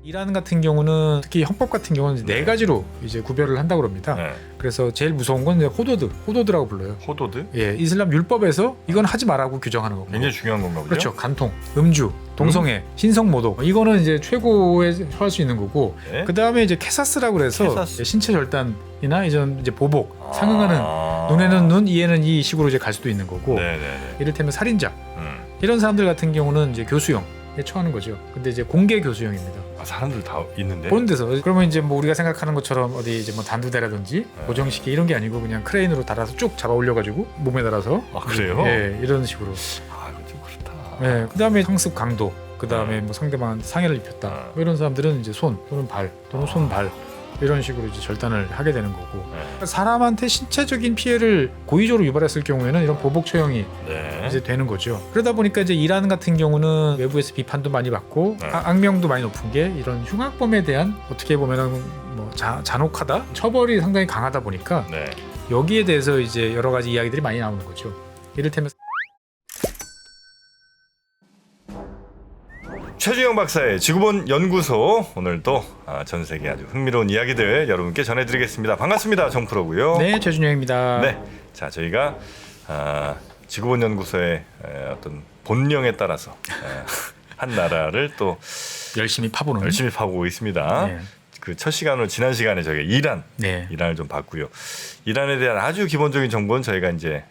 이란 같은 경우는 특히 헌법 같은 경우는 네 가지로 이제 구별을 한다고 합니다. 네. 그래서 제일 무서운 건 이제 호도드라고 불러요. 호도드? 예, 이슬람 율법에서 이건 하지 말라고 규정하는 거고. 굉장히 중요한 건가 보죠. 그렇죠. 간통, 음주, 동성애, 신성모독 이거는 이제 최고에 처할 수 있는 거고. 네. 그 다음에 이제 케사스라고 그래서 케사스. 신체 절단이나 이제 보복, 상응하는 눈에는 눈, 이에는 이 식으로 이제 갈 수도 있는 거고. 네네네. 이를테면 살인자 이런 사람들 같은 경우는 이제 교수형에 처하는 거죠. 근데 이제 공개 교수형입니다. 아, 사람들 다 있는데. 보는 데서 그러면 이제 뭐 우리가 생각하는 것처럼 어디 이제 뭐 단두대라든지 고정시계 이런 게 아니고 그냥 크레인으로 달아서 쭉 잡아 올려가지고 몸에 달아서 아 그래요? 예 이런 식으로. 아 이거 좀 그렇다. 예 그다음에 상습 강도 그다음에 뭐 상대방한테 상해를 입혔다 뭐 이런 사람들은 이제 손 또는 발 또는 손발 이런 식으로 이제 절단을 하게 되는 거고. 사람한테 신체적인 피해를 고의적으로 유발했을 경우에는 이런 보복 처형이 네. 이제 되는 거죠. 그러다 보니까 이제 이란 같은 경우는 외부에서 비판도 많이 받고 악명도 많이 높은 게 이런 흉악범에 대한 어떻게 보면은 뭐 잔혹하다 처벌이 상당히 강하다 보니까 네. 여기에 대해서 이제 여러 가지 이야기들이 많이 나오는 거죠. 이를테면 최준영 박사의 지구본 연구소, 오늘도 전 세계 아주 흥미로운 이야기들 여러분께 전해드리겠습니다. 반갑습니다. 정프로고요. 네, 최준영입니다. 네, 자 저희가 지구본 연구소의 어떤 본령에 따라서 한 나라를 또 열심히 파보는 열심히 파보고 있습니다. 네. 그 첫 시간으로 지난 시간에 저희가 이란을 좀 봤고요. 이란에 대한 아주 기본적인 정보는 저희가 이제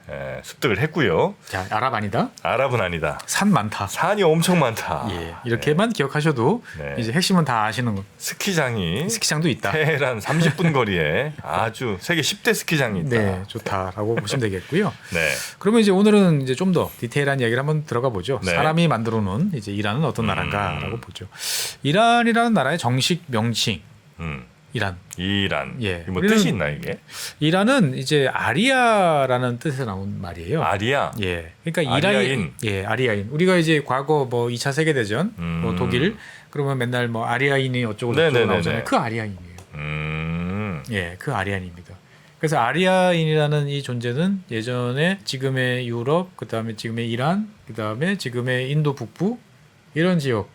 습득을 했고요. 자, 아랍 아니다. 아랍은 아니다. 산 많다. 산이 엄청 많다. 예, 이렇게만 기억하셔도 네. 이제 핵심은 다 아시는 거. 스키장이 스키장도 있다. 테헤란 30분 거리에 아주 세계 10대 스키장이 있다. 네, 좋다라고 보시면 되겠고요. 네. 그러면 이제 오늘은 이제 좀 더 디테일한 이야기를 한번 들어가 보죠. 네. 사람이 만들어 놓은 이제 이란은 어떤 나라인가라고 보죠. 이란이라는 나라의 정식 명칭 이란. 이란. 예. 뭐 뜻이 있나 이게? 이란은 이제 아리아라는 뜻에서 나온 말이에요. 아리아. 예. 그러니까 아리아인. 예, 아리아인. 우리가 이제 과거 뭐 2차 세계 대전, 뭐 독일 그러면 맨날 뭐 아리아인이 어쩌고 저쩌고 나오잖아요. 그 아리아인이에요. 예, 그 아리아인입니다. 그래서 아리아인이라는 이 존재는 예전에 지금의 유럽, 그다음에 지금의 이란, 그다음에 지금의 인도 북부 이런 지역.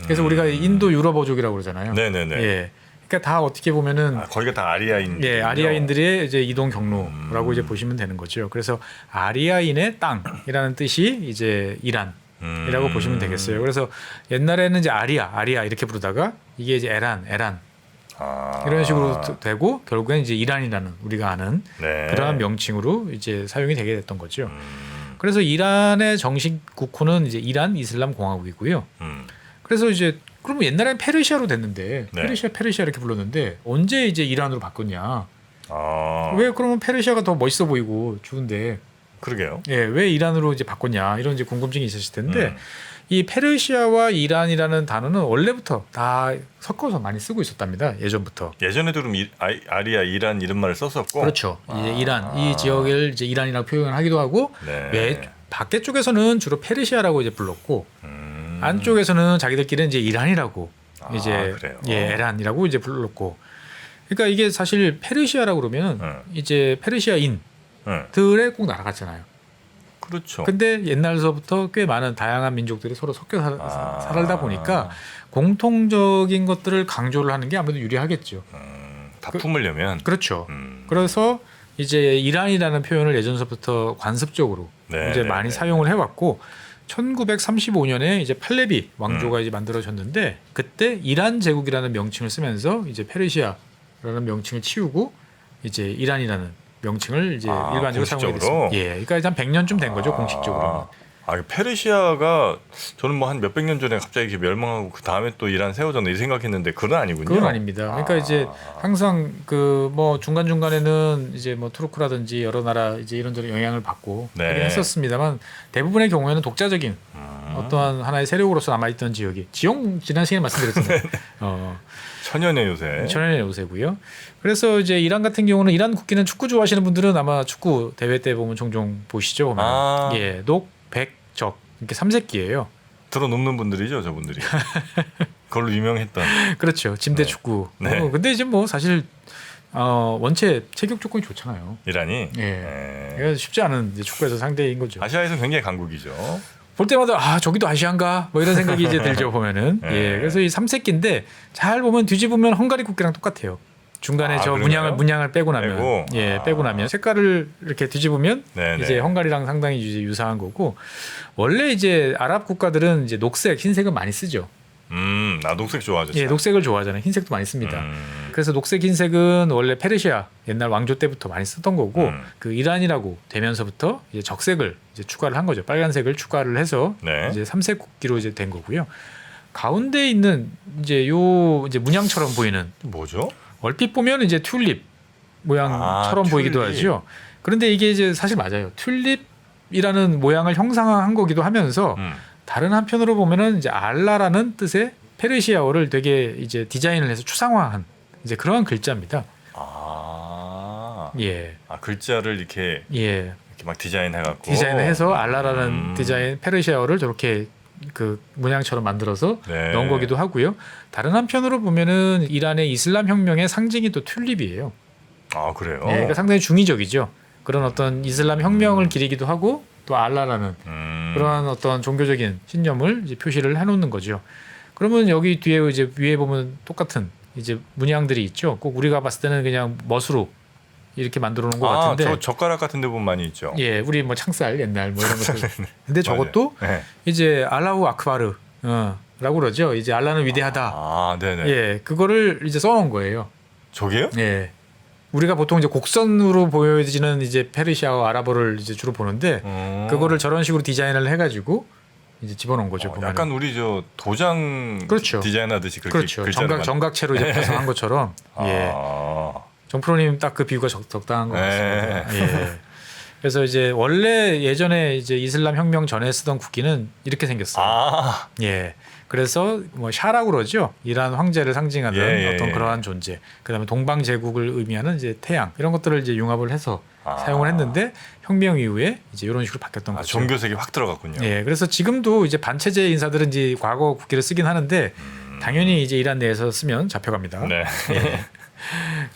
그래서 우리가 인도 유럽어족이라고 그러잖아요. 네네네. 예. 그러니까 다 어떻게 보면은 거기가 다 아리아인. 예, 아리아인들의 이제 이동 경로라고 이제 보시면 되는 거죠. 그래서 아리아인의 땅이라는 뜻이 이제 이란이라고 보시면 되겠어요. 그래서 옛날에는 이제 아리아 이렇게 부르다가 이게 이제 에란 이런 식으로 되고 결국엔 이제 이란이라는 우리가 아는 그러한 명칭으로 이제 사용이 되게 됐던 거죠. 그래서 이란의 정식 국호는 이제 이란 이슬람 공화국이고요. 그래서 이제 그러면 옛날에는 페르시아로 됐는데 페르시아 이렇게 불렀는데 언제 이제 이란으로 바꿨냐? 왜 그러면 페르시아가 더 멋있어 보이고 좋은데? 그러게요. 예, 왜 이란으로 이제 바꿨냐? 이런 이제 궁금증이 있으실 텐데 이 페르시아와 이란이라는 단어는 원래부터 다 섞어서 많이 쓰고 있었답니다. 예전부터. 예전에도 그럼 아리아 이란 이런 말을 썼었고. 그렇죠. 이제 이란 이 지역을 이제 이란이라고 표현을 하기도 하고 왜 밖에 쪽에서는 주로 페르시아라고 이제 불렀고. 안쪽에서는 자기들끼리는 이제 이란이라고 이제 에란이라고 이제 불렀고, 그러니까 이게 사실 페르시아라고 그러면 이제 페르시아인들의 꼭 나라 같잖아요. 그렇죠. 근데 옛날서부터 꽤 많은 다양한 민족들이 서로 섞여 살다 보니까 공통적인 것들을 강조를 하는 게 아무래도 유리하겠죠. 다 품으려면. 그렇죠. 그래서 이제 이란이라는 표현을 예전서부터 관습적으로 이제 많이 사용을 해왔고. 1935년에 이제 팔레비 왕조가 이제 만들어졌는데 그때 이란 제국이라는 명칭을 쓰면서 이제 페르시아라는 명칭을 치우고 이제 이란이라는 명칭을 이제 일반적으로 사용하게 됐습니다. 예, 그러니까 한 100년쯤 된 거죠 공식적으로. 페르시아가 저는 뭐 한 몇백 년 전에 갑자기 이렇게 멸망하고 그 다음에 또 이란 세워졌나 이 생각했는데 그건 아니군요. 그건 아닙니다. 그러니까 이제 항상 그 뭐 중간 중간에는 이제 뭐 투르크라든지 여러 나라 이제 이런저런 영향을 받고 하긴 했었습니다만 대부분의 경우에는 독자적인 어떠한 하나의 세력으로서 남아있던 지역이 지난 시간에 말씀드렸잖아요. 천연의 요새고요. 그래서 이제 이란 같은 경우는 이란 국기는 축구 좋아하시는 분들은 아마 축구 대회 때 보면 종종 보시죠. 예, 녹, 백, 적 이렇게 삼색기예요. 들어눕는 분들이죠, 저분들이. 그걸로 유명했던. 그렇죠. 짐대 축구. 근데 이제 뭐 사실 원체 체격 조건이 좋잖아요. 이란이. 예. 쉽지 않은 이제 축구에서 상대인 거죠. 아시아에서 굉장히 강국이죠. 볼 때마다 아 저기도 아시안가 뭐 이런 생각이 이제 들죠 보면은. 예, 그래서 이 삼색기인데 잘 보면 뒤집으면 헝가리 국기랑 똑같아요. 중간에 저 문양을 빼고 나면 빼고 나면 색깔을 이렇게 뒤집으면 네네. 이제 헝가리랑 상당히 이제 유사한 거고 원래 이제 아랍 국가들은 이제 녹색, 흰색은 많이 쓰죠. 나 녹색 좋아하죠. 예, 녹색을 좋아하잖아요. 흰색도 많이 씁니다. 그래서 녹색, 흰색은 원래 페르시아 옛날 왕조 때부터 많이 쓰던 거고 그 이란이라고 되면서부터 이제 적색을 이제 추가를 한 거죠. 빨간색을 추가를 해서 네. 이제 삼색 국기로 이제 된 거고요. 가운데 있는 이제 요 이제 문양처럼 보이는 뭐죠? 얼핏 보면 이제 튤립 모양처럼 보이기도 튤립. 하죠. 그런데 이게 이제 사실 맞아요. 튤립이라는 모양을 형상화한 거기도 하면서 다른 한편으로 보면은 이제 알라라는 뜻의 페르시아어를 되게 이제 디자인을 해서 추상화한 이제 그러한 글자입니다. 예. 글자를 이렇게 막 디자인해갖고 디자인을 해서 알라라는 디자인 페르시아어를 저렇게 그 문양처럼 만들어서 넣은 거기도 하고요. 다른 한편으로 보면은 이란의 이슬람 혁명의 상징이 또 튤립이에요. 아 그래요? 예, 그러니까 상당히 중의적이죠. 그런 어떤 이슬람 혁명을 기리기도 하고 또 알라라는 그러한 어떤 종교적인 신념을 이제 표시를 해놓는 거죠. 그러면 여기 뒤에 이제 위에 보면 똑같은 이제 문양들이 있죠. 꼭 우리가 봤을 때는 그냥 멋으로 이렇게 만들어 놓은 것 같은데. 저 젓가락 같은 데 보면 많이 있죠. 예, 우리 뭐 창살 옛날 뭐 이런 것들. 근데 저것도 이제 알라후 아크바르 라고 그러죠. 이제 알라는 위대하다. 네네. 예, 그거를 이제 써놓은 거예요. 저게요? 예. 우리가 보통 이제 곡선으로 보여지는 이제 페르시아어 아랍어를 이제 주로 보는데 그거를 저런 식으로 디자인을 해가지고 이제 집어넣은 거죠. 보면은. 약간 우리 저 도장 그렇죠. 디자인하듯이 그렇게 그렇죠. 정각체로 이제 구성한 것처럼. 예. 정프로님 딱 그 비유가 적당한 것 같습니다. 예. 그래서 이제 원래 예전에 이제 이슬람 혁명 전에 쓰던 국기는 이렇게 생겼어요. 예. 그래서 뭐 샤라고 그러죠. 이란 황제를 상징하는 어떤 그러한 존재. 그다음에 동방 제국을 의미하는 이제 태양 이런 것들을 이제 융합을 해서 사용을 했는데 혁명 이후에 이제 이런 식으로 바뀌었던 거죠. 종교색이 확 들어갔군요. 예. 그래서 지금도 이제 반체제 인사들은 이제 과거 국기를 쓰긴 하는데 당연히 이제 이란 내에서 쓰면 잡혀갑니다. 네. 예.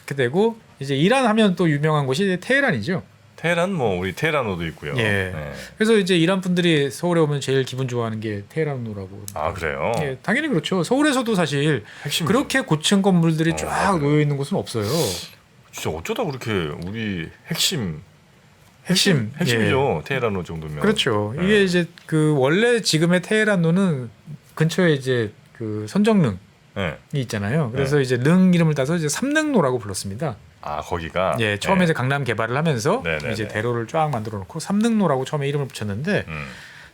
그렇게 되고 이제 이란 하면 또 유명한 곳이 테헤란이죠. 테헤란 뭐 우리 테헤란호도 있고요. 예. 그래서 이제 이란 분들이 서울에 오면 제일 기분 좋아하는 게 테헤란호라고. 그래요? 예, 당연히 그렇죠. 서울에서도 사실 핵심이죠. 그렇게 고층 건물들이 쫙 놓여 있는 곳은 없어요. 진짜 어쩌다 그렇게 우리 핵심이죠. 예. 테헤란호 정도면. 그렇죠. 이게 이제 그 원래 지금의 테헤란호는 근처에 이제 그 선정릉이 있잖아요. 그래서 이제 릉 이름을 따서 이제 삼릉로라고 불렀습니다. 거기가 예, 처음에 이제 강남 개발을 하면서 네네네. 이제 대로를 쫙 만들어 놓고 삼릉로라고 처음에 이름을 붙였는데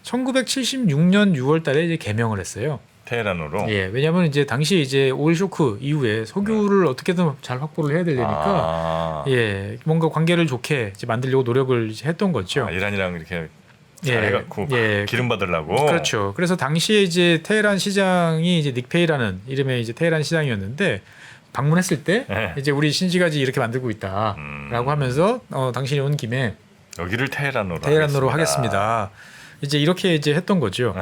1976년 6월달에 이제 개명을 했어요. 테헤란호로. 예, 왜냐하면 이제 당시 이제 오일 쇼크 이후에 석유를 어떻게든 잘 확보를 해야 되려니까 예, 뭔가 관계를 좋게 이제 만들려고 노력을 이제 했던 거죠. 이란이랑 이렇게 잘해갖고 기름 받으려고. 그렇죠. 그래서 당시에 이제 테헤란 시장이 이제 닉페이라는 이름의 이제 테헤란 시장이었는데. 방문했을 때 이제 우리 신시가지 이렇게 만들고 있다라고 하면서 당신이 온 김에 여기를 테헤란으로 하겠습니다. 이제 이렇게 이제 했던 거죠.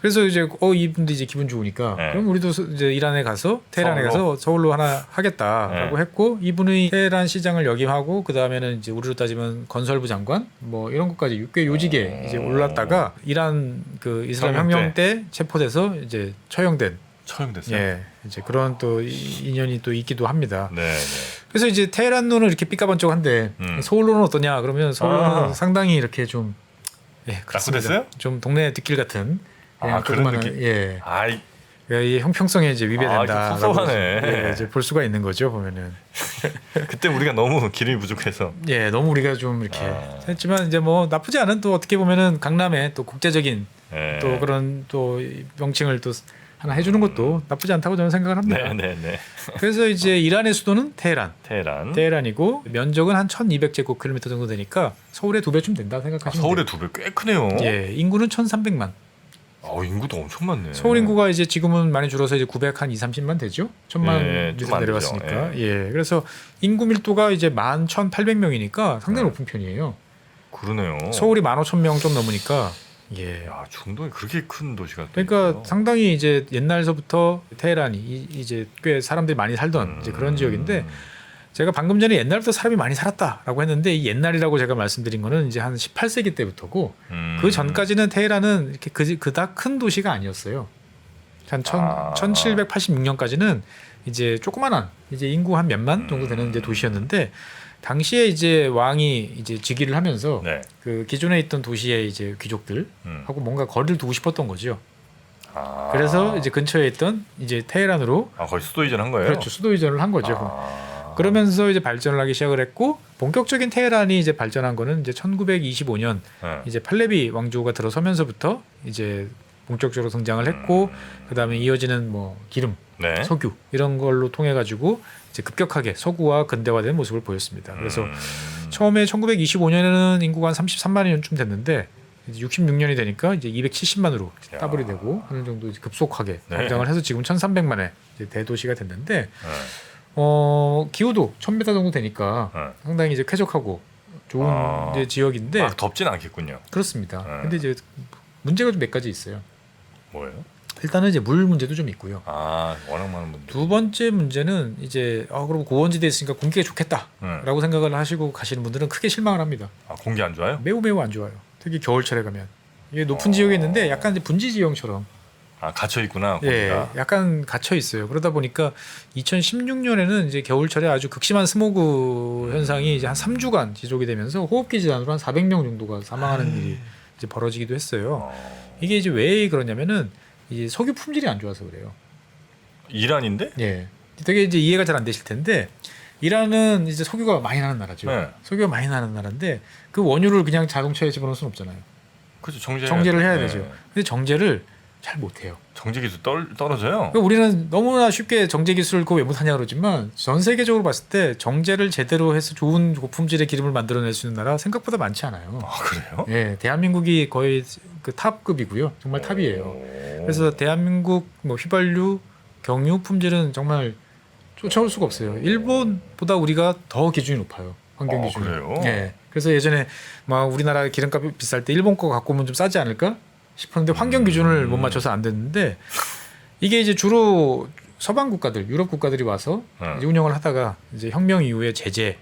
그래서 이제 이분도 이제 기분 좋으니까 그럼 우리도 이제 이란에 가서 테헤란에 가서 서울로 하나 하겠다라고 했고 이분의 테헤란 시장을 역임하고 그 다음에는 이제 우리로 따지면 건설부 장관 뭐 이런 것까지 꽤 요직에 이제 올랐다가 이란 그 이슬람 혁명 때 체포돼서 이제 처형됐어요. 예, 이제 그런 또 인연이 또 있기도 합니다. 네. 그래서 이제 테헤란로는 이렇게 삐까번쩍한데 서울로는 어떠냐? 그러면 서울로는 상당히 이렇게 좀 낙후됐어요? 좀 동네 뒷길 같은 그런 느낌. 예. 이 형평성에 이제 위배된다. 섭섭하네. 이제 볼 수가 있는 거죠 보면은. 그때 우리가 너무 기름이 부족해서. 예, 너무 우리가 좀 이렇게 했지만 이제 뭐 나쁘지 않은 또 어떻게 보면은 강남에 또 국제적인 또 그런 또 명칭을 또 하나 해주는 것도 나쁘지 않다고 저는 생각을 합니다. 네. 그래서 이제 이란의 수도는 테헤란이고 면적은 한 1,200제곱킬로미터 정도 되니까 서울의 2배쯤 된다 생각하시면 서울의 2배 꽤 크네요. 예, 인구는 1,300만. 인구도 엄청 많네. 서울 인구가 이제 지금은 많이 줄어서 이제 930만 되죠. 1,000만 밑으로 내려갔으니까. 예, 그래서 인구 밀도가 이제 11,800명이니까 상당히 높은 편이에요. 그러네요. 서울이 15,000명 좀 넘으니까. 예. 중동이 그렇게 큰 도시가. 그러니까 있어요? 상당히 이제 옛날서부터 테헤란이 이제 꽤 사람들이 많이 살던 이제 그런 지역인데 제가 방금 전에 옛날부터 사람이 많이 살았다라고 했는데 이 옛날이라고 제가 말씀드린 거는 이제 한 18세기 때부터고 그 전까지는 테헤란은 이렇게 그닥 큰 도시가 아니었어요. 한 1786년까지는 이제 조그만한 이제 인구 한 몇만 정도 되는 이제 도시였는데 당시에 이제 왕이 이제 즉위를 하면서 네. 그 기존에 있던 도시의 이제 귀족들하고 뭔가 거리를 두고 싶었던 거죠. 그래서 이제 근처에 있던 이제 테헤란으로 거의 수도 이전한 거예요. 그렇죠. 수도 이전을 한 거죠. 그러면서 이제 발전을 하기 시작을 했고 본격적인 테헤란이 이제 발전한 거는 이제 1925년 이제 팔레비 왕조가 들어서면서부터 이제 본격적으로 성장을 했고 그다음에 이어지는 뭐 기름, 네. 석유 이런 걸로 통해 가지고 이제 급격하게 서구화 근대화된 모습을 보였습니다. 그래서 처음에 1925년에는 인구가 한 33만 년쯤 됐는데 이제 66년이 되니까 이제 270만으로 더블이 되고 하는 정도 이제 급속하게 성장을 해서 지금 1,300만의 이제 대도시가 됐는데 기후도 1,000m 정도 되니까 상당히 이제 쾌적하고 좋은 이제 지역인데 덥진 않겠군요. 그렇습니다. 근데 이제 문제가 좀 몇 가지 있어요. 뭐예요? 일단은 이제 물 문제도 좀 있고요. 워낙 많은 분들. 두 번째 문제는 이제 그럼 고원지대에 있으니까 공기가 좋겠다라고 생각을 하시고 가시는 분들은 크게 실망을 합니다. 공기 안 좋아요? 매우 안 좋아요. 특히 겨울철에 가면 이게 높은 지역에 있는데 약간 이제 분지 지형처럼 갇혀 있구나. 공기가. 약간 갇혀 있어요. 그러다 보니까 2016년에는 이제 겨울철에 아주 극심한 스모그 현상이 이제 한 3주간 지속이 되면서 호흡기 질환으로 한 400명 정도가 사망하는 일이 이제 벌어지기도 했어요. 이게 이제 왜 그러냐면은 이제 석유 품질이 안 좋아서 그래요. 이란인데? 예. 되게 이제 이해가 잘 안 되실 텐데 이란은 이제 석유가 많이 나는 나라죠. 네. 석유가 많이 나는 나라인데 그 원유를 그냥 자동차에 집어넣을 수는 없잖아요. 그렇죠. 정제를 해야 되죠. 근데 정제를 잘 못해요. 정제 기술 떨어져요. 그러니까 우리는 너무나 쉽게 정제 기술을 그거 왜 못하냐 그러지만 전 세계적으로 봤을 때 정제를 제대로 해서 좋은 고품질의 기름을 만들어낼 수 있는 나라 생각보다 많지 않아요. 그래요? 예, 대한민국이 거의 그 탑급이고요. 정말 탑이에요. 그래서 대한민국 뭐 휘발유, 경유 품질은 정말 쫓아올 수가 없어요. 일본보다 우리가 더 기준이 높아요. 환경 기준이. 그래요? 예. 그래서 예전에 막 우리나라 기름값이 비쌀 때 일본 거 갖고 오면 좀 싸지 않을까 싶었는데 환경 기준을 못 맞춰서 안 됐는데 이게 이제 주로 서방 국가들, 유럽 국가들이 와서 이제 운영을 하다가 이제 혁명 이후에 제재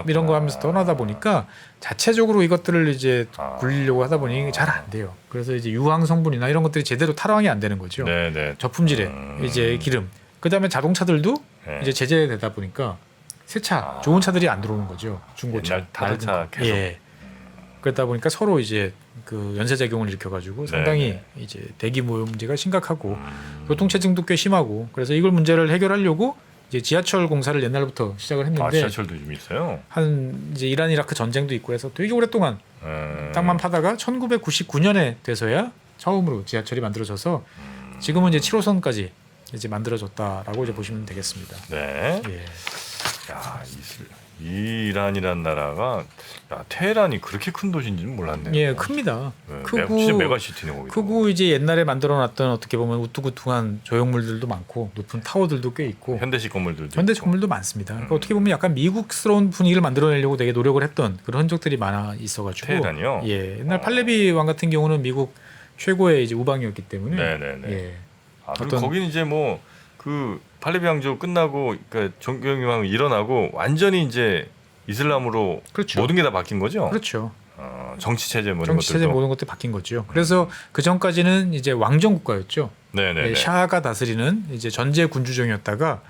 이런 거 하면서 떠나다 보니까 자체적으로 이것들을 이제 굴리려고 하다 보니 잘 안 돼요. 그래서 이제 유황 성분이나 이런 것들이 제대로 탈황이 안 되는 거죠. 네네. 저품질의 이제 기름. 그다음에 자동차들도 이제 제재되다 보니까 새 차, 좋은 차들이 안 들어오는 거죠. 중고차, 다른 계속. 예. 그러다 보니까 서로 이제 그 연쇄작용을 일으켜가지고 상당히 이제 대기 문제가 심각하고 교통체증도 꽤 심하고 그래서 이걸 문제를 해결하려고 이제 지하철 공사를 옛날부터 시작을 했는데 지하철도 좀 있어요. 한 이제 이란 이라크 전쟁도 있고 해서 되게 오랫동안 땅만 파다가 1999년에 돼서야 처음으로 지하철이 만들어져서 지금은 이제 7호선까지 이제 만들어졌다라고 이제 보시면 되겠습니다. 네. 예. 야, 이란이란 나라가 테헤란이 그렇게 큰 도시인지는 몰랐네요. 예, 큽니다. 크고 진짜 메가시티네 거기. 크고 이제 옛날에 만들어놨던 어떻게 보면 우뚝우뚝한 조형물들도 많고 높은 타워들도 꽤 있고 현대식 건물들도 현대식 건물도 많습니다. 그러니까 어떻게 보면 약간 미국스러운 분위기를 만들어내려고 되게 노력을 했던 그런 흔적들이 많아 있어가지고. 테헤란이요? 예, 옛날 팔레비 왕 같은 경우는 미국 최고의 이제 우방이었기 때문에. 네네네. 예. 그리고 거기는 이제 뭐 그 팔레비 왕조 끝나고 그러니까 정경유왕 일어나고 완전히 이제 이슬람으로 그렇죠. 모든 게 다 바뀐 거죠. 그렇죠. 정치 체제 뭐 정치 체제 모든 것들이 바뀐 거죠. 그래서 그 전까지는 이제 왕정 국가였죠. 네네. 샤가 다스리는 이제 전제 군주정이었다가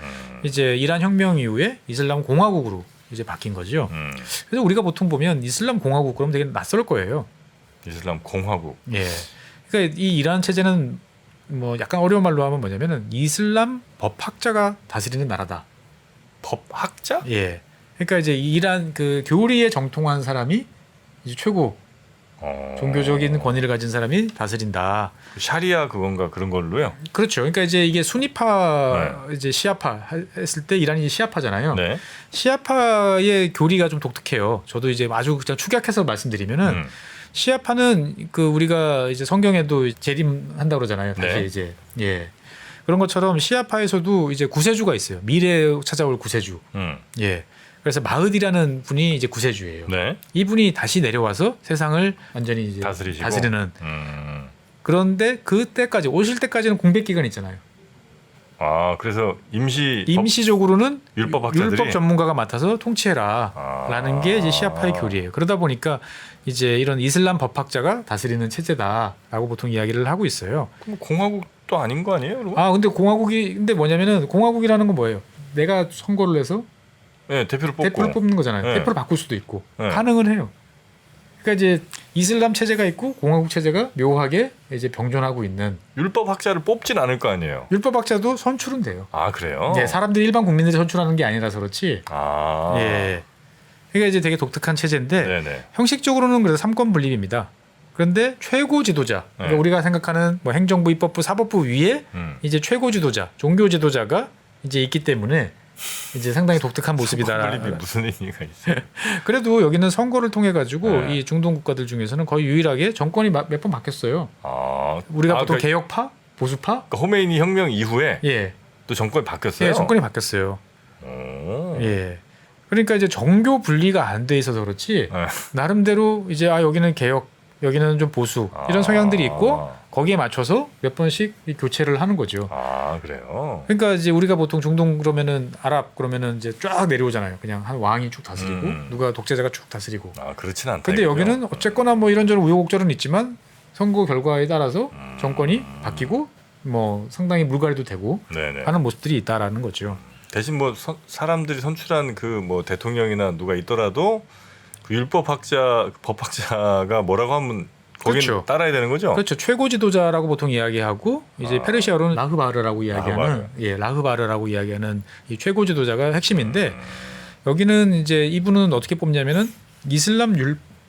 이제 이란 혁명 이후에 이슬람 공화국으로 이제 바뀐 거죠. 그래서 우리가 보통 보면 이슬람 공화국 그러면 되게 낯설 거예요. 이슬람 공화국. 예. 그러니까 이 이란 체제는 뭐 약간 어려운 말로 하면 뭐냐면은 이슬람 법학자가 다스리는 나라다. 법학자? 예. 그러니까 이제 이란 그 교리에 정통한 사람이 이제 최고 종교적인 권위를 가진 사람이 다스린다. 샤리아 그건가 그런 걸로요? 그렇죠. 그러니까 이제 이게 수니파 이제 시아파 했을 때 이란이 시아파잖아요. 네. 시아파의 교리가 좀 독특해요. 저도 이제 아주 그냥 축약해서 말씀드리면은 시아파는 그 우리가 이제 성경에도 재림한다 그러잖아요. 다시 네. 이제 예. 그런 것처럼 시아파에서도 이제 구세주가 있어요. 미래에 찾아올 구세주. 예. 그래서 마흐디라는 분이 이제 구세주예요. 네. 이분이 다시 내려와서 세상을 완전히 이제 다스리는. 그런데 그때까지 오실 때까지는 공백 기간이 있잖아요. 그래서 임시적으로는 율법학자들이 율법 전문가가 맡아서 통치해라라는 게 이제 시아파의 교리예요. 그러다 보니까 이제 이런 이슬람 법학자가 다스리는 체제다라고 보통 이야기를 하고 있어요. 그럼 공화국도 아닌 거 아니에요? 그러면? 근데 뭐냐면은 공화국이라는 건 뭐예요? 내가 선거를 해서 네, 대표를 뽑는 거잖아요. 네. 대표를 바꿀 수도 있고 네. 가능은 해요. 그러니까 이제 이슬람 체제가 있고 공화국 체제가 묘하게 이제 병존하고 있는. 율법학자를 뽑진 않을 거 아니에요. 율법학자도 선출은 돼요. 그래요? 네, 사람들이 일반 국민들이 선출하는 게 아니라서 그렇지. 예. 그러니까 이제 되게 독특한 체제인데 네네. 형식적으로는 그래서 삼권 분립입니다. 그런데 최고 지도자, 그러니까 네. 우리가 생각하는 뭐 행정부, 입법부, 사법부 위에 이제 최고 지도자, 종교 지도자가 이제 있기 때문에 이제 상당히 독특한 모습이다. 분립이 무슨 의미가 있어요? 그래도 여기는 선거를 통해 가지고 네. 이 중동 국가들 중에서는 거의 유일하게 정권이 몇 번 바뀌었어요. 우리가 보통 그러니까, 개혁파, 보수파, 그러니까 호메이니 혁명 이후에 예, 또 정권이 바뀌었어요. 예, 정권이 바뀌었어요. 오. 예. 그러니까 이제 정교 분리가 안 돼 있어서 그렇지 네. 나름대로 이제 여기는 개혁, 여기는 좀 보수 이런 성향들이 있고 거기에 맞춰서 몇 번씩 이 교체를 하는 거죠. 그래요. 그러니까 이제 우리가 보통 중동 그러면은 아랍 그러면은 이제 쫙 내려오잖아요. 그냥 한 왕이 쭉 다스리고 누가 독재자가 쭉 다스리고. 그렇진 않다. 근데 이거죠. 여기는 어쨌거나 뭐 이런저런 우여곡절은 있지만 선거 결과에 따라서 정권이 바뀌고 뭐 상당히 물갈이도 되고 네네. 하는 모습들이 있다라는 거죠. 대신 뭐 사람들이 선출한 그 뭐 대통령이나 누가 있더라도 그 법학자가 뭐라고 하면 거기는 그렇죠. 따라야 되는 거죠. 그렇죠. 최고 지도자라고 보통 이야기하고 이제 페르시아로는 라흐바르라고 이야기하는 라흐바르라고 이야기하는 이 최고 지도자가 핵심인데 여기는 이제 이분은 어떻게 뽑냐면은 이슬람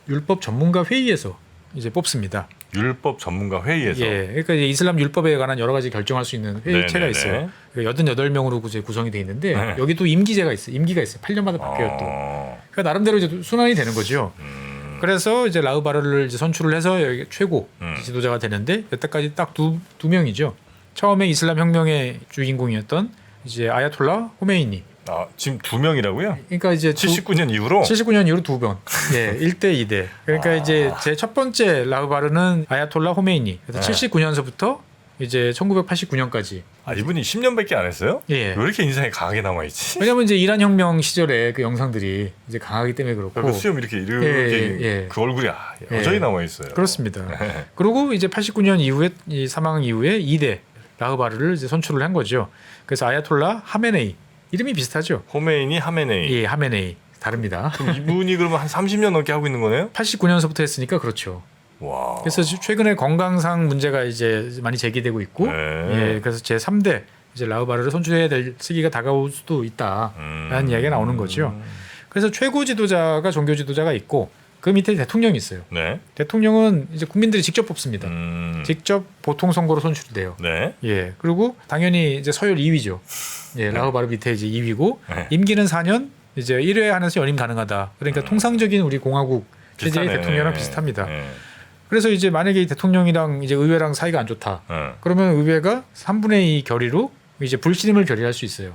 율법 전문가 회의에서 이제 뽑습니다. 율법 전문가 회의에서. 예, 그러니까 이제 이슬람 율법에 관한 여러 가지 결정할 수 있는 회의체가 네네네. 있어요. 88명으로 구성이 돼 있는데 네. 여기도 임기가 있어요. 8년마다 바뀌어요 또. 그러니까 나름대로 이제 순환이 되는 거죠. 그래서 이제 라흐바르를 이제 선출을 해서 여기 최고 지도자가 되는데 여태까지 딱 두 명이죠. 처음에 이슬람 혁명의 주인공이었던 이제 아야톨라 호메이니. 지금 2명이라고요? 그러니까 이제 79년 이후로 79년 이후로 2번. 예, 1대 2대. 그러니까 이제 제 첫 번째 라흐바르는 아야톨라 호메이니. 그래서 79년서부터 이제 1989년까지. 이분이 10년밖에 안 했어요? 예. 왜 이렇게 인상이 강하게 남아 있지? 왜냐면 이제 이란 혁명 시절에 그 영상들이 이제 강하기 때문에 그렇고. 그 수염 이렇게 그 얼굴이 여전히 남아 있어요. 그렇습니다. 그리고 이제 89년 이후에 이 사망 이후에 2대 라흐바르를 이제 선출을 한 거죠. 그래서 아야톨라 하메네이. 이름이 비슷하죠? 호메이니 하메네이. 예, 하메네이. 다릅니다. 그럼 이분이 그러면 한 30년 넘게 하고 있는 거네요? 89년서부터 했으니까 그렇죠. 와. 그래서 최근에 건강상 문제가 이제 많이 제기되고 있고, 예, 그래서 제 3대 이제 라흐바르를 선출해야 될 시기가 다가올 수도 있다라는 이야기가 나오는 거죠. 그래서 최고 지도자가 종교 지도자가 있고 그 밑에 대통령이 있어요. 네. 대통령은 이제 국민들이 직접 뽑습니다. 직접 보통 선거로 선출돼요. 네. 예, 그리고 당연히 이제 서열 2위죠. 예, 라흐바르 밑에 이제 2위고 임기는 4년, 이제 1회 하면서 연임 가능하다. 그러니까 통상적인 우리 공화국 체제의 대통령이랑 비슷합니다. 그래서 이제 만약에 이 대통령이랑 이제 의회랑 사이가 안 좋다. 그러면 의회가 3분의 2 결의로 이제 불신임을 결의할 수 있어요.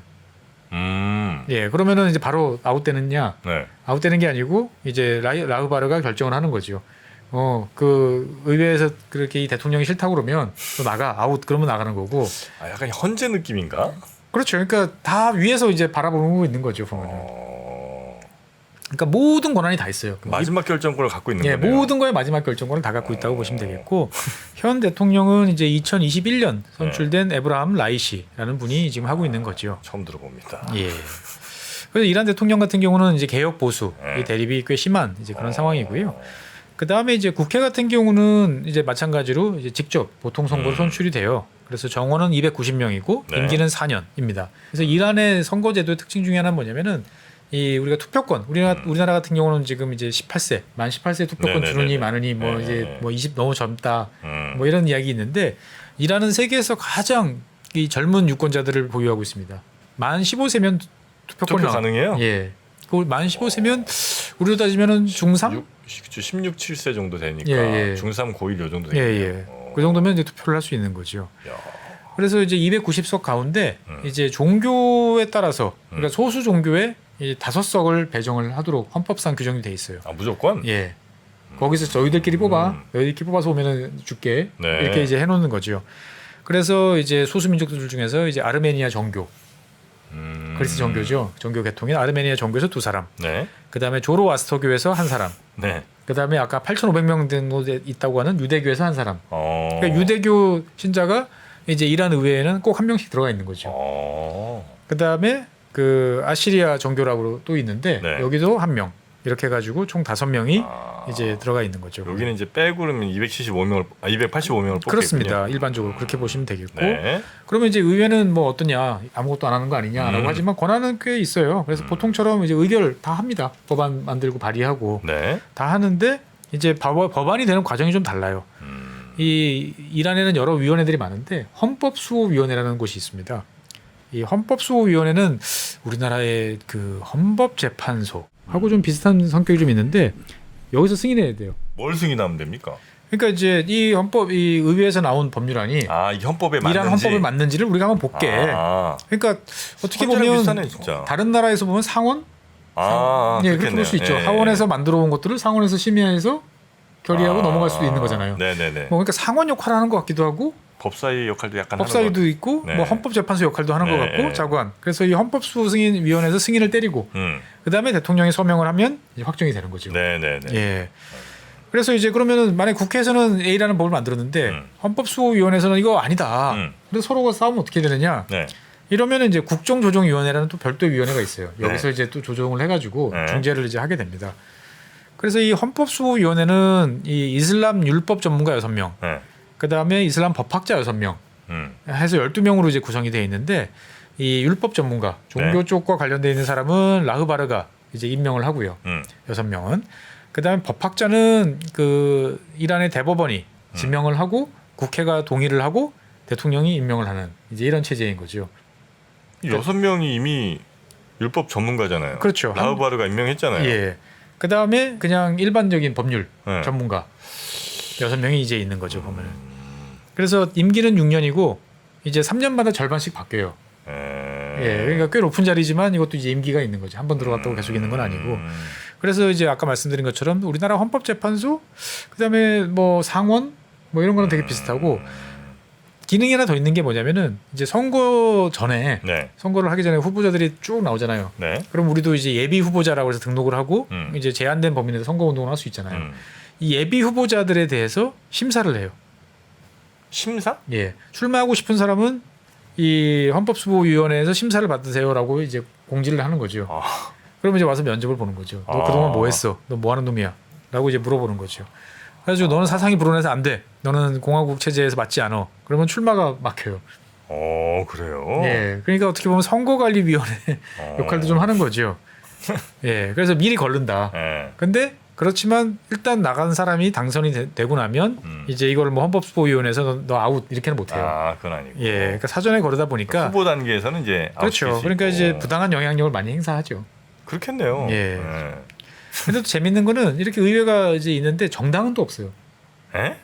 예, 그러면은 이제 바로 아웃되느냐? 네. 아웃되는 게 아니고 이제 라흐바르가 결정을 하는 거죠. 그 의회에서 그렇게 이 대통령이 싫다고 그러면 또 아웃 그러면 나가는 거고. 약간 헌재 느낌인가? 그렇죠. 그러니까 다 위에서 이제 바라보고 있는 거죠, 보면은. 그러니까 모든 권한이 다 있어요. 마지막 결정권을 갖고 있는 예, 거네요. 모든 거의 마지막 결정권을 다 갖고 있다고 보시면 되겠고 현 대통령은 이제 2021년 선출된 에브라함 라이시라는 분이 지금 하고 있는 거죠. 처음 들어봅니다. 예. 그래서 이란 대통령 같은 경우는 이제 개혁 보수 이 대립이 꽤 심한 이제 그런 상황이고요. 그 다음에 이제 국회 같은 경우는 이제 마찬가지로 이제 직접 보통 선거로 선출이 돼요. 그래서 정원은 290명이고 네. 임기는 4년입니다. 그래서 이란의 선거제도의 특징 중에 하나는 뭐냐면은 이 우리가 투표권 우리나라 같은 경우는 지금 이제 18세 만 18세 투표권 네네네네. 주느니 마느니 뭐 이제 뭐 20 너무 젊다 뭐 이런 이야기 있는데 이란은 세계에서 가장 이 젊은 유권자들을 보유하고 있습니다. 만 15세면 투표권이 투표 가능해요? 예. 그 만 15세면 우리로 따지면은 중3? 16, 7세 정도 되니까 예. 중3, 고1 요 정도 예, 되네요. 예. 그 정도면 이제 투표를 할 수 있는 거죠. 야. 그래서 이제 290석 가운데 이제 종교에 따라서 그러니까 소수 종교에 이 5석을 배정을 하도록 헌법상 규정이 돼 있어요. 무조건? 예. 거기서 저희들끼리 뽑아. 너희들끼리 뽑아서 오면은 줄게. 네. 이렇게 이제 해놓는 거죠. 그래서 이제 소수민족들 중에서 이제 아르메니아 정교, 그리스 정교죠. 정교 계통인 아르메니아 정교에서 2사람. 네. 그다음에 조로아스터교에서 1사람. 네. 그다음에 아까 8,500명 정도 있다고 하는 유대교에서 1사람. 그러니까 유대교 신자가 이제 이란 의회에는 꼭 1명씩 들어가 있는 거죠. 그다음에 그 아시리아 정교라고 또 있는데 네. 여기도 1명. 이렇게 해가지고 총 5명이 이제 들어가 있는 거죠. 여기는 이제 빼고 그러면 285명을 뽑겠군요. 그렇습니다. 일반적으로 그렇게 보시면 되겠고. 네. 그러면 이제 의회는 뭐 어떠냐, 아무것도 안 하는 거 아니냐라고 하지만 권한은 꽤 있어요. 그래서 보통처럼 이제 의결 다 합니다. 법안 만들고 발의하고 네. 다 하는데 이제 법안이 되는 과정이 좀 달라요. 이 이란에는 여러 위원회들이 많은데 헌법수호위원회라는 곳이 있습니다. 이 헌법수호위원회는 우리나라의 그 헌법재판소하고 좀 비슷한 성격이 좀 있는데 여기서 승인해야 돼요. 뭘 승인하면 됩니까? 그러니까 이제 이 의회에서 나온 법률안이 이 헌법에 맞는지. 이란 헌법에 맞는지를 우리가 한번 볼게. 그러니까 어떻게 보면 비슷하네, 진짜. 다른 나라에서 보면 상원, 예, 그렇게 볼 수 있죠. 예. 하원에서 만들어 온 것들을 상원에서 심의해서 결의하고 넘어갈 수도 있는 거잖아요. 네네네. 뭐 그러니까 상원 역할을 하는 것 같기도 하고. 법사위 역할도 약간 법사위도 하는 있고 네. 뭐 헌법재판소 역할도 하는 것 같고 네. 자관. 그래서 이 헌법수호승인위원회에서 승인을 때리고 그다음에 대통령이 서명을 하면 이제 확정이 되는 거죠. 네네네. 예. 그래서 이제 그러면은 만약 국회에서는 A라는 법을 만들었는데 헌법수호위원회에서는 이거 아니다. 그래서 서로가 싸우면 어떻게 되느냐? 네. 이러면은 이제 국정조정위원회라는 또 별도 위원회가 있어요. 여기서 네. 이제 또 조정을 해가지고 네. 중재를 이제 하게 됩니다. 그래서 이 헌법수호위원회는 이 이슬람 율법 전문가 6명, 네. 그다음에 이슬람 법학자 6명. 해서 12명으로 이제 구성이 되어 있는데 이 율법 전문가 종교 네. 쪽과 관련되어 있는 사람은 라흐바르가 이제 임명을 하고요. 6명은. 그다음에 법학자는 그 이란의 대법원이 지명을 하고 국회가 동의를 하고 대통령이 임명을 하는 이제 이런 체제인 거죠. 6명이 이미 율법 전문가잖아요. 그렇죠. 라흐바르가 임명했잖아요. 예. 그다음에 그냥 일반적인 법률 네. 전문가 6명이 이제 있는 거죠, 보면. 그래서 임기는 6년이고 이제 3년마다 절반씩 바뀌어요. 예, 그러니까 꽤 높은 자리지만 이것도 이제 임기가 있는 거죠. 한 번 들어갔다고 계속 있는 건 아니고. 그래서 이제 아까 말씀드린 것처럼 우리나라 헌법재판소, 그다음에 뭐 상원, 뭐 이런 거는 되게 비슷하고 기능이 하나 더 있는 게 뭐냐면은 이제 선거 전에 네. 선거를 하기 전에 후보자들이 쭉 나오잖아요. 네. 그럼 우리도 이제 예비 후보자라고 해서 등록을 하고 이제 제한된 범위 내에서 선거 운동을 할 수 있잖아요. 이 예비 후보자들에 대해서 심사를 해요. 심사? 예, 출마하고 싶은 사람은 이 헌법수호위원회에서 심사를 받으세요라고 이제 공지를 하는 거죠. 그러면 이제 와서 면접을 보는 거죠. 너 그동안 뭐 했어? 너 뭐 하는 놈이야? 라고 이제 물어보는 거죠. 그래가지고 너는 사상이 불온해서 안 돼. 너는 공화국 체제에서 맞지 않아. 그러면 출마가 막혀요. 그래요? 예, 그러니까 어떻게 보면 선거관리위원회 역할도 좀 하는 거죠. 예, 그래서 미리 걸른다. 네. 근데 그렇지만 일단 나간 사람이 당선이 되고 나면 이제 이걸 뭐 헌법수호위원회에서 너 아웃 이렇게는 못해요. 그건 아니고. 예, 그러니까 사전에 거르다 보니까 후보 단계에서는 이제 그렇죠. 그러니까 이제 부당한 영향력을 많이 행사하죠. 그렇겠네요. 예. 근데 또 재밌는 거는 이렇게 의회가 이제 있는데 정당은 또 없어요. 에?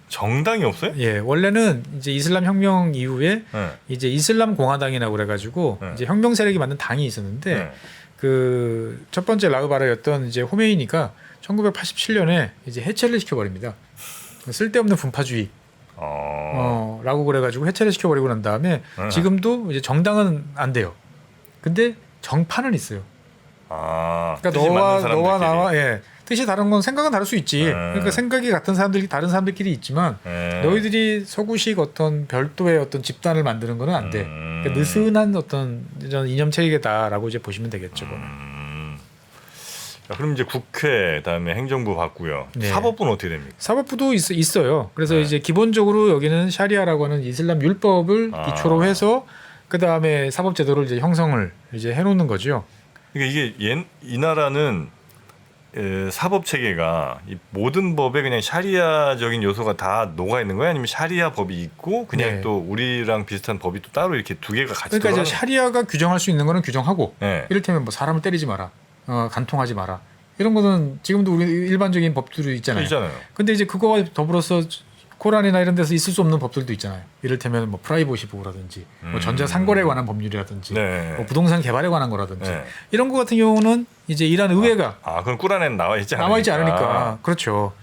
정당이 없어요? 예, 원래는 이제 이슬람 혁명 이후에 네. 이제 이슬람 공화당이라고 그래가지고 네. 이제 혁명 세력이 만든 당이 있었는데 네. 그 첫 번째 라흐바르였던 이제 호메이니가 1987년에 이제 해체를 시켜버립니다. 쓸데없는 분파주의. 라고 그래가지고 해체를 시켜버리고 난 다음에 지금도 이제 정당은 안 돼요. 근데 정파는 있어요. 그러니까 너와 나와 뜻이 다른 건 생각은 다를 수 있지. 그러니까 생각이 같은 사람들이 다른 사람들끼리 있지만 너희들이 서구식 어떤 별도의 어떤 집단을 만드는 거는 안 돼. 그러니까 느슨한 어떤 이념 체계다라고 이제 보시면 되겠죠. 자, 그럼 이제 국회 그다음에 행정부 받고요. 네. 사법부는 어떻게 됩니까? 사법부도 있어요. 그래서 이제 기본적으로 여기는 샤리아라고 하는 이슬람 율법을 기초로 해서 그 다음에 사법 제도를 이제 형성을 이제 해놓는 거죠. 그러니까 이게 이 나라는 사법 체계가 이 모든 법에 그냥 샤리아적인 요소가 다 녹아 있는 거야? 아니면 샤리아 법이 있고 그냥 네. 또 우리랑 비슷한 법이 또 따로 이렇게 두 개가 같이 그러니까 이제 들어가는 샤리아가 규정할 수 있는 거는 규정하고 네. 이를테면 뭐 사람을 때리지 마라, 간통하지 마라 이런 거는 지금도 우리 일반적인 법들이 있잖아요. 근데 이제 그거와 더불어서 코란이나 이런 데서 있을 수 없는 법들도 있잖아요. 이를테면 뭐 프라이버시 보호라든지 뭐 전자상거래에 관한 법률이라든지 네. 뭐 부동산 개발에 관한 거라든지 네. 이런 거 같은 경우는 이제 이란 의회가 그럼 꾸란에는 나와 있지 않으니까. 나와 있지 않으니까 그렇죠.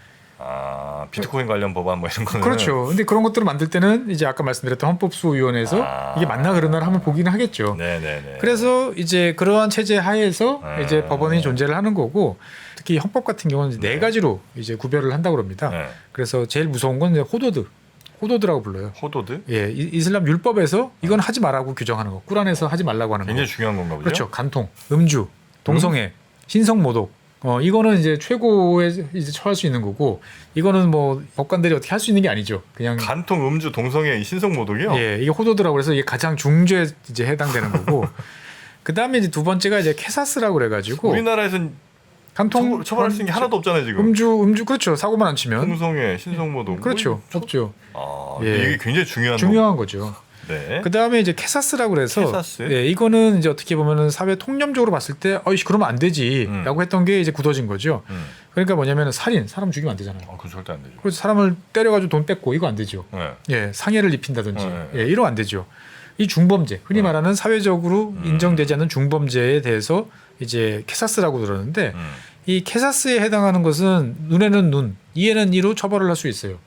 비트코인 관련 법안 뭐 이런 거는 그렇죠. 근데 그런 것들을 만들 때는 이제 아까 말씀드렸던 헌법수호위원회에서 이게 맞나 그러나를 한번 보기는 하겠죠. 네네네. 그래서 이제 그러한 체제 하에서 이제 법원이 존재를 하는 거고, 특히 헌법 같은 경우는 이제 네 가지로 이제 구별을 한다고 합니다. 네. 그래서 제일 무서운 건 이제 호도드라고 불러요. 호도드? 예, 이슬람 율법에서 이건 하지 말라고 규정하는 거, 꾸란에서 하지 말라고 하는 거. 굉장히 중요한 건가 보죠. 그렇죠. 간통, 음주, 동성애, 신성모독. 이거는 이제 최고에 이제 처할 수 있는 거고, 이거는 뭐 법관들이 어떻게 할 수 있는 게 아니죠. 그냥 간통, 음주, 동성애, 신성모독이요? 예, 이게 호도드라고 해서 이게 가장 중죄에 이제 해당되는 거고. 그 다음에 이제 두 번째가 이제 캐사스라고 그래가지고 우리나라에서는 간통 처벌할 수 있는 게 하나도 없잖아요 지금. 음주 그렇죠. 사고만 안 치면 동성애, 신성모독. 그렇죠. 없죠. 예. 이게 굉장히 중요한 거죠. 네. 그 다음에 이제 캐사스라고 그래서 캐사스? 예, 이거는 이제 어떻게 보면은 사회 통념적으로 봤을 때 어이씨 그러면 안 되지라고 했던 게 이제 굳어진 거죠. 그러니까 뭐냐면은 사람 죽이면 안 되잖아요. 그건 절대 안 되죠. 그래서 사람을 때려가지고 돈 뺏고 이거 안 되죠. 네. 예, 상해를 입힌다든지 네. 예, 이러면 안 되죠. 이 중범죄, 흔히 말하는 사회적으로 인정되지 않는 중범죄에 대해서 이제 캐사스라고 들었는데 이 캐사스에 해당하는 것은 눈에는 눈, 이에는 이로 처벌을 할 수 있어요.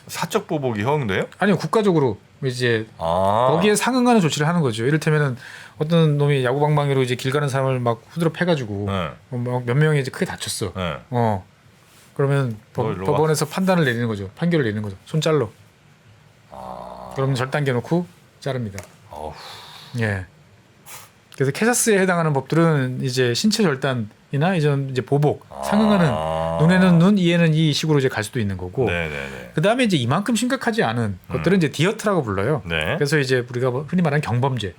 사적 보복이 허용돼요? 아니요, 국가적으로 이제 거기에 상응하는 조치를 하는 거죠. 이를테면은 어떤 놈이 야구방망이로 이제 길 가는 사람을 막 후드려 패가지고 네. 몇 명이 이제 크게 다쳤어. 네. 그러면 너 일로 법원에서 판단을 내리는 거죠. 판결을 내리는 거죠. 손 잘라. 그러면 절단겨 놓고 자릅니다. 어후. 예. 그래서 캐사스에 해당하는 법들은 이제 신체 절단이나 이제 보복, 상응하는 눈에는 눈, 이에는 이 식으로 이제 갈 수도 있는 거고. 네네네. 그 다음에 이제 이만큼 심각하지 않은 것들은 이제 디어트라고 불러요. 네. 그래서 이제 우리가 흔히 말하는 경범죄,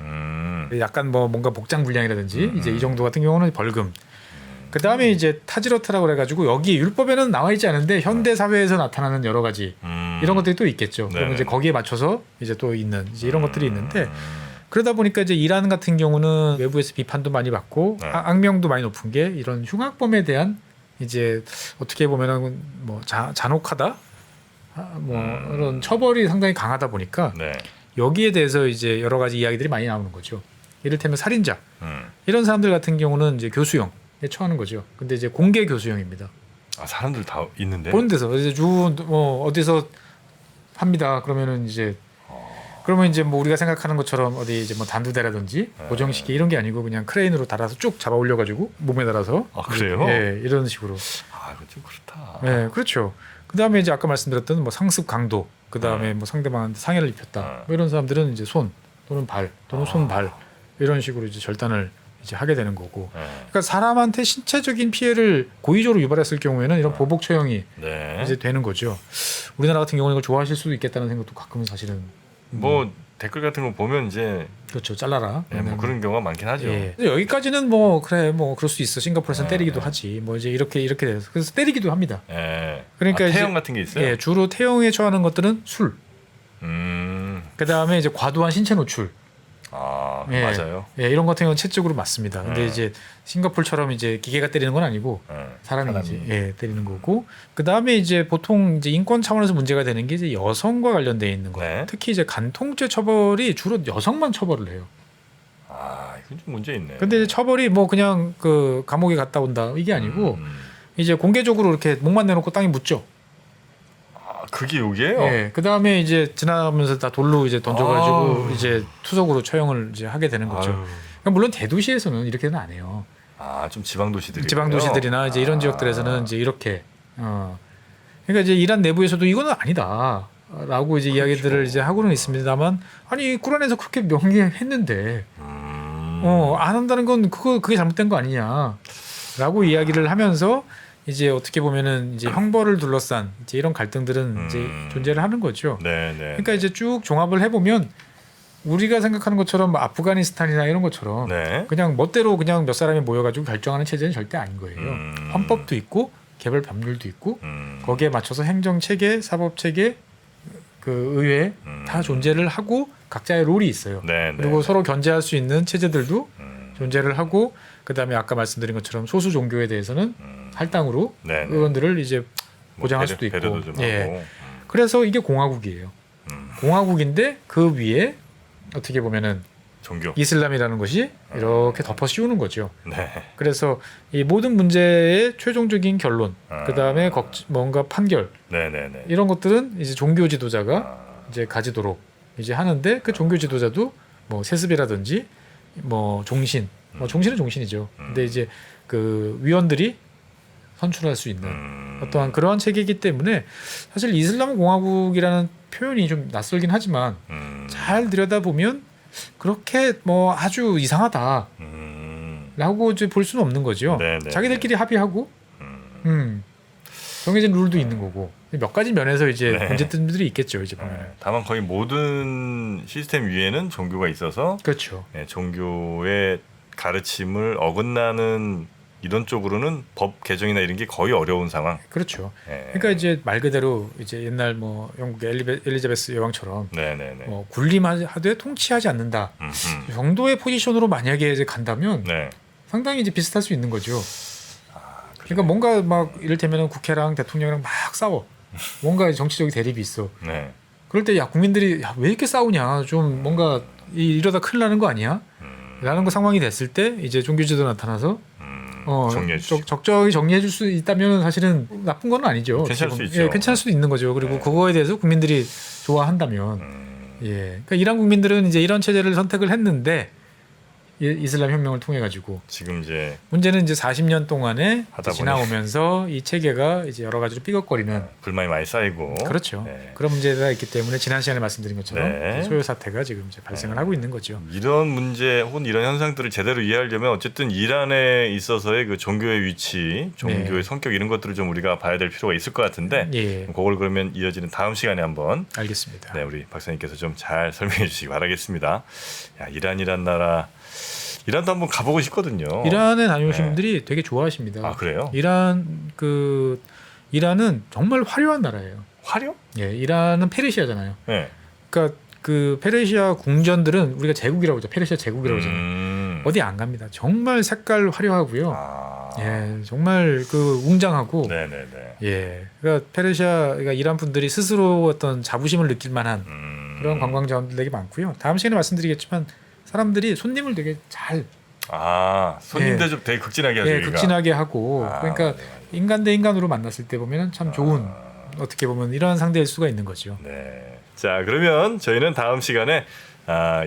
약간 뭐 뭔가 복장 불량이라든지 이제 이 정도 같은 경우는 벌금. 그 다음에 이제 타지러트라고 그래가지고 여기 율법에는 나와 있지 않은데 현대 사회에서 나타나는 여러 가지 이런 것들이 또 있겠죠. 그러면 이제 거기에 맞춰서 이제 또 있는 이제 이런 것들이 있는데. 그러다 보니까 이제 이란 같은 경우는 외부에서 비판도 많이 받고 악명도 많이 높은 게 이런 흉악범에 대한 이제 어떻게 보면은 뭐 잔혹하다, 뭐 이런 처벌이 상당히 강하다 보니까 네. 여기에 대해서 이제 여러 가지 이야기들이 많이 나오는 거죠. 이를테면 살인자 이런 사람들 같은 경우는 이제 교수형에 처하는 거죠. 근데 이제 공개 교수형입니다. 사람들 다 있는데. 보는 데서 이제 어디서 합니다. 그러면은 이제 그러면 이제 뭐 우리가 생각하는 것처럼 어디 이제 뭐 단두대라든지 고정시키 이런 게 아니고 그냥 크레인으로 달아서 쭉 잡아 올려가지고 몸에 달아서 그래요? 예, 이런 식으로. 이거 좀 그렇다. 예, 그렇죠. 그 다음에 이제 아까 말씀드렸던 뭐 상습 강도, 그 다음에 뭐 상대방한테 상해를 입혔다. 뭐 이런 사람들은 이제 손 또는 발 또는 손발 이런 식으로 이제 절단을 이제 하게 되는 거고. 그러니까 사람한테 신체적인 피해를 고의적으로 유발했을 경우에는 이런 보복 처형이 이제 되는 거죠. 우리나라 같은 경우는 이걸 좋아하실 수도 있겠다는 생각도 가끔은 사실은. 뭐 댓글 같은 거 보면 이제 그렇죠, 잘라라. 뭐 그런 경우가 많긴 하죠. 예. 여기까지는 뭐 그래 뭐 그럴 수 있어. 싱가포르에서는 때리기도 하지. 뭐 이제 이렇게 돼서 그래서 때리기도 합니다. 그러니까 태형 같은 게 있어요. 예, 주로 태형에 처하는 것들은 술. 그 다음에 이제 과도한 신체 노출. 예, 맞아요. 예, 이런 같은 경우는 채찍으로 맞습니다. 근데 이제 싱가포르처럼 이제 기계가 때리는 건 아니고 사람이 이제 때리는 거고. 그 다음에 이제 보통 이제 인권 차원에서 문제가 되는 게 이제 여성과 관련돼 있는 거예요. 특히 이제 간통죄 처벌이 주로 여성만 처벌을 해요. 이건 좀 문제 있네. 근데 이제 처벌이 뭐 그냥 그 감옥에 갔다 온다 이게 아니고 이제 공개적으로 이렇게 목만 내놓고 땅에 묻죠. 그게 여기예요? 예. 그 다음에 이제 지나가면서 다 돌로 이제 던져가지고 이제 투석으로 처형을 이제 하게 되는 거죠. 그러니까 물론 대도시에서는 이렇게는 안 해요. 좀 지방 도시들이. 지방 도시들이나 이제 이런 지역들에서는 이제 이렇게. 그러니까 이제 이란 내부에서도 이거는 아니다라고 이제 이야기들을 이제 하고는 있습니다만, 아니 꾸란에서 그렇게 명기했는데 안 한다는 건 그게 잘못된 거 아니냐라고 이야기를 하면서. 이제 어떻게 보면은 이제 형벌을 둘러싼 이제 이런 갈등들은 이제 존재를 하는 거죠. 그러니까 이제 쭉 종합을 해보면 우리가 생각하는 것처럼 뭐 아프가니스탄이나 이런 것처럼 그냥 멋대로 그냥 몇 사람이 모여가지고 결정하는 체제는 절대 아닌 거예요. 헌법도 있고 개별 법률도 있고 거기에 맞춰서 행정 체계, 사법 체계, 그 의회 다 존재를 하고 각자의 롤이 있어요. 그리고 서로 견제할 수 있는 체제들도 존재를 하고. 그다음에 아까 말씀드린 것처럼 소수 종교에 대해서는 할당으로 의원들을 이제 보장할 수도 있고. 예. 그래서 이게 공화국이에요. 공화국인데 그 위에 어떻게 보면은 종교. 이슬람이라는 것이 이렇게 덮어 씌우는 거죠. 네. 그래서 이 모든 문제의 최종적인 결론, 아. 그다음에 뭔가 판결 네네네. 이런 것들은 이제 종교 지도자가 이제 가지도록 이제 하는데 그 종교 지도자도 뭐 세습이라든지 뭐 종신, 뭐 종신은 종신이죠. 근데 이제 그 위원들이 선출할 수 있는 어떠한 그러한 체계이기 때문에 사실 이슬람 공화국이라는 표현이 좀 낯설긴 하지만 잘 들여다보면 그렇게 뭐 아주 이상하다라고 이제 볼 수는 없는 거죠. 네네. 자기들끼리 합의하고 정해진 룰도 있는 거고 몇 가지 면에서 이제 네. 문제점들이 있겠죠. 이제 보면. 네. 다만 거의 모든 시스템 위에는 종교가 있어서 그렇죠. 네, 종교의 가르침을 어긋나는 이런 쪽으로는 법 개정이나 이런 게 거의 어려운 상황. 그렇죠. 네. 그러니까 이제 말 그대로 이제 옛날 뭐 영국의 엘리자베스 여왕처럼 네네네. 뭐 군림하되 통치하지 않는다 정도의 포지션으로 만약에 이제 간다면 네. 상당히 이제 비슷할 수 있는 거죠. 그래요? 그러니까 뭔가 막 이를테면 국회랑 대통령이랑 막 싸워. 뭔가 정치적인 대립이 있어. 네. 그럴 때 야 국민들이 야, 왜 이렇게 싸우냐? 좀 뭔가 이러다 큰일 나는 거 아니야? 라는 거 상황이 됐을 때 이제 종교지도 나타나서 정리해 주시고. 적절히 정리해 줄 수 있다면 사실은 나쁜 건 아니죠. 괜찮을 수 지금. 있죠. 예, 괜찮을 수도 있는 거죠. 그리고 네. 그거에 대해서 국민들이 좋아한다면 예. 그러니까 이란 국민들은 이제 이런 체제를 선택을 했는데 이슬람 혁명을 통해 가지고 지금 이제 문제는 이제 40년 동안에 하다 보니. 지나오면서 이 체계가 이제 여러 가지로 삐걱거리는 불만이 많이 쌓이고. 그렇죠. 네. 그런 문제가 있기 때문에 지난 시간에 말씀드린 것처럼 네. 소요 사태가 지금 이제 발생을 하고 있는 거죠. 이런 문제 혹은 이런 현상들을 제대로 이해하려면 어쨌든 이란에 있어서의 그 종교의 위치, 종교의 네. 성격 이런 것들을 좀 우리가 봐야 될 필요가 있을 것 같은데 예, 그걸 그러면 이어지는 다음 시간에 한번 알겠습니다. 네, 우리 박사님께서 좀 잘 설명해 주시기 바라겠습니다. 야, 이란이란 나라 이란도 한번 가보고 싶거든요. 이란에 다녀오신 네. 분들이 되게 좋아하십니다. 아 그래요? 이란은 정말 화려한 나라예요. 화려? 예, 이란은 페르시아잖아요. 네. 그러니까 그 페르시아 궁전들은 우리가 제국이라고 하죠. 페르시아 제국이라고 하잖아요. 어디 안 갑니다. 정말 색깔 화려하고요. 아. 예, 정말 그 웅장하고. 네네네. 예, 그러니까 그러니까 이란 분들이 스스로 어떤 자부심을 느낄 만한 그런 관광 자원들 되게 많고요. 다음 시간에 말씀드리겠지만 사람들이 손님을 되게 잘 손님 예. 대접 되게 극진하게 하죠. 예, 여기가. 극진하게 하고 아, 그러니까 네. 인간 대 인간으로 만났을 때 보면 참 좋은 어떻게 보면 이러한 상대일 수가 있는 거죠. 네. 자 그러면 저희는 다음 시간에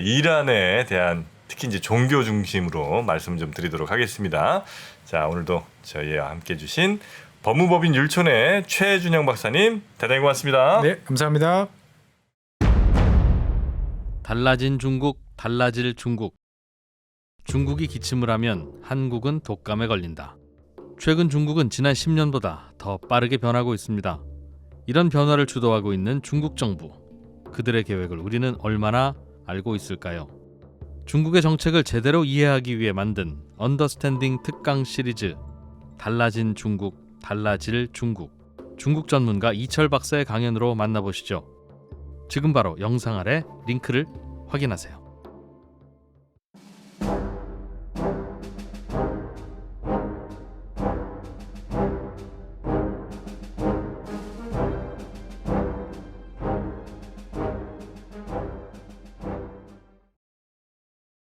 이란에 대한 특히 이제 종교 중심으로 말씀 좀 드리도록 하겠습니다. 자 오늘도 저희와 함께 해주신 법무법인 율촌의 최준영 박사님 대단히 고맙습니다. 네, 감사합니다. 달라진 중국, 달라질 중국. 중국이 기침을 하면 한국은 독감에 걸린다. 최근 중국은 지난 10년보다 더 빠르게 변하고 있습니다. 이런 변화를 주도하고 있는 중국 정부. 그들의 계획을 우리는 얼마나 알고 있을까요? 중국의 정책을 제대로 이해하기 위해 만든 언더스탠딩 특강 시리즈 달라진 중국, 달라질 중국. 중국 전문가 이철 박사의 강연으로 만나보시죠. 지금 바로 영상 아래 링크를 확인하세요.